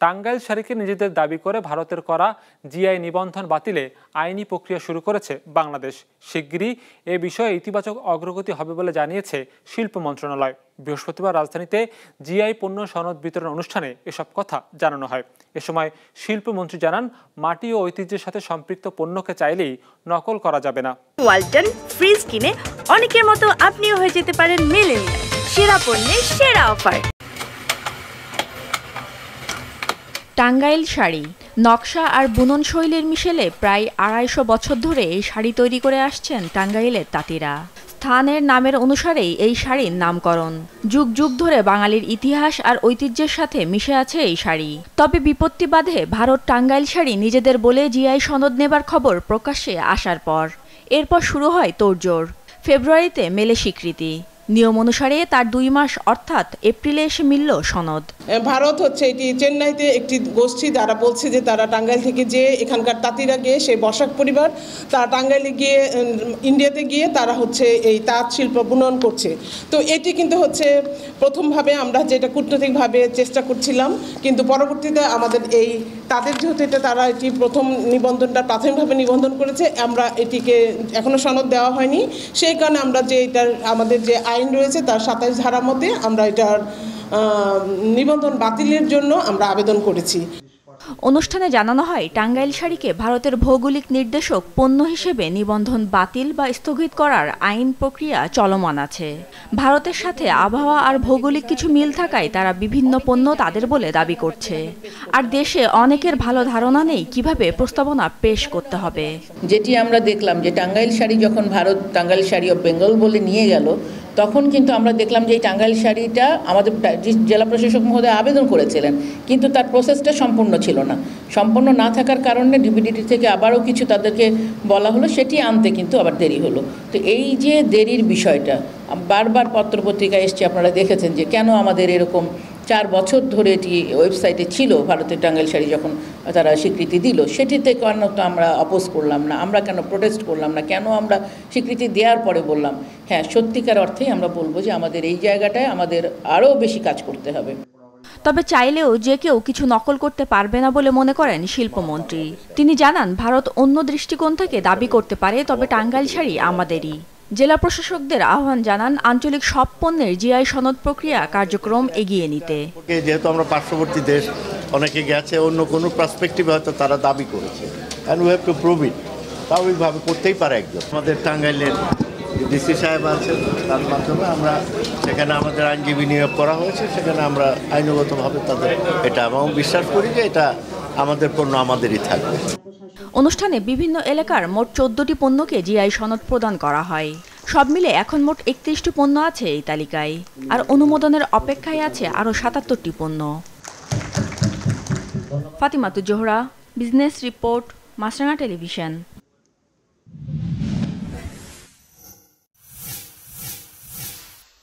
টাঙ্গাইল শাড়িকে নিজেদের দাবি করে ভারতের করা জিআই নিবন্ধন বাতিলে আইনি প্রক্রিয়া শুরু করেছে বাংলাদেশ। শিগগিরই এ বিষয়ে ইতিবাচক অগ্রগতি হবে বলে জানিয়েছে শিল্প মন্ত্রণালয়। বৃহস্পতিবার রাজধানীতে জিআই পণ্য সনদ বিতরণ অনুষ্ঠানে এসব কথা জানানো হয়। এ সময় শিল্পমন্ত্রী জানান, মাটি ও ঐতিহ্যের সাথে সম্পৃক্ত পণ্যকে চাইলেই নকল করা যাবে না। ওয়ালটন ফ্রিজ কিনে অনেকের মতো আপনিও হয়ে যেতে পারেন মিলেনিয়াল। সেরা পণ্যের সেরা অফার। টাঙ্গাইল শাড়ি নকশা আর বুনন শৈলীর মিশেলে প্রায় ২৫০ বছর ধরে এই শাড়ি তৈরি করে আসছেন টাঙ্গাইলের তাঁতিরা। স্থানের নামের অনুসারেই এই শাড়ির নামকরণ। যুগ যুগ ধরে বাঙালির ইতিহাস আর ঐতিহ্যের সাথে মিশে আছে এই শাড়ি। তবে বিপত্তি বাধে ভারত টাঙ্গাইল শাড়ি নিজেদের বলে জিআই সনদ নেবার খবর প্রকাশ্যে আসার পর। এরপর শুরু হয় তোড়জোড়। ফেব্রুয়ারিতে মেলে স্বীকৃতি। নিয়ম অনুসারে তার ২ মাস অর্থাৎ এপ্রিলে এসে মিলল সনদ। ভারত হচ্ছে এটি চেন্নাইতে একটি গোষ্ঠী যারা বলছে যে তারা টাঙ্গাইল থেকে যে এখানকার তাঁতিরা গিয়ে সেই বসাক পরিবার তারা টাঙ্গাইলে গিয়ে ইন্ডিয়াতে গিয়ে তারা হচ্ছে এই তাঁত শিল্প বুনন করছে। তো এটি কিন্তু হচ্ছে প্রথমভাবে আমরা যেটা কূটনৈতিকভাবে চেষ্টা করছিলাম, কিন্তু পরবর্তীতে আমাদের এই তাদের যেহেতু এটা তারা এটি প্রথম নিবন্ধনটা প্রাথমিকভাবে নিবন্ধন করেছে, আমরা এটিকে এখনো সনদ দেওয়া হয়নি। সেই কারণে আমরা যে এটার আমাদের যে আইন রয়েছে তার ২৭ ধারার মধ্যে আমরা এটার নিবন্ধন বাতিলের জন্য আমরা আবেদন করেছি। অনুষ্ঠানে জানানো হয়, টাঙ্গাইল শাড়িকে ভারতের ভৌগোলিক নির্দেশক পণ্য হিসেবে নিবন্ধন বাতিল বা স্থগিত করার আইন প্রক্রিয়া চলমান আছে। ভারতের সাথে আবহাওয়া আর ভৌগোলিক কিছু মিল থাকায় তারা বিভিন্ন পণ্য তাদের বলে দাবি করছে। আর দেশে অনেকের ভালো ধারণা নেই কিভাবে প্রস্তাবনা পেশ করতে হবে। যেটি আমরা দেখলাম যে টাঙ্গাইল শাড়ি যখন ভারত টাঙ্গাইল শাড়ি অফ বেঙ্গল বলে নিয়ে গেল, তখন কিন্তু আমরা দেখলাম যে এই টাঙ্গাইল শাড়িটা আমাদের জেলা প্রশাসক মহোদয় আবেদন করেছিলেন, কিন্তু তার প্রসেসটা সম্পূর্ণ ছিল না। সম্পূর্ণ না থাকার কারণে ডিপিডিটি থেকে আবারও কিছু তাদেরকে বলা হলো, সেটি আনতে কিন্তু আবার দেরি হলো। তো এই যে দেরির বিষয়টা বারবার পত্রপত্রিকায় এসছে, আপনারা দেখেছেন যে কেন আমাদের এরকম ৪ বছর ধরে এটি ওয়েবসাইটে ছিল। ভারতের টাঙ্গাইল শাড়ি যখন তারা স্বীকৃতি দিল, সেটিতে কেন তো আমরা অপোজ করলাম না, আমরা কেন প্রোটেস্ট করলাম না, কেন আমরা স্বীকৃতি দেওয়ার পরে বললাম। হ্যাঁ, সত্যিকার অর্থেই আমরা বলবো যে আমাদের এই জায়গাটায় আমাদের আরও বেশি কাজ করতে হবে। তবে চাইলেও যে কেউ কিছু নকল করতে পারবে না বলে মনে করেন শিল্পমন্ত্রী। তিনি জানান, ভারত অন্য দৃষ্টিকোণ থেকে দাবি করতে পারে, তবে টাঙ্গাইল শাড়ি আমাদেরই। জেলা প্রশাসকদের আহ্বান জানান আঞ্চলিক সব পণ্যের জিআই সনদ প্রক্রিয়া কার্যক্রম এগিয়ে নিতে। যেহেতু আমরা পার্শ্ববর্তী দেশ, অনেকে গেছে অন্য কোনো পার্সপেক্টিভে হয়তো তারা দাবি করেছে, and we have to prove ইট। স্বাভাবিকভাবে করতেই পারে একজন। আমাদের টাঙ্গাইলের ডিসি সাহেব আছেন, তার মাধ্যমে আমরা সেখানে আমাদের আইনজীবী নিয়োগ করা হয়েছে, সেখানে আমরা আইনগতভাবে তাদের এটা এবং বিশ্বাস করি যে এটা আমাদের পণ্য আমাদেরই থাকবে। অনুষ্ঠানে বিভিন্ন এলাকার মোট ১৪টি পণ্যকে জিআই সনদ প্রদান করা হয়। সব মিলে এখন মোট ৩১টি পণ্য আছে এই তালিকায়, আর অনুমোদনের অপেক্ষায় আছে আরও ৭৭টি পণ্য। ফাতিমাতুজ জোহরা, বিজনেস রিপোর্ট, মাছরাঙা টেলিভিশন।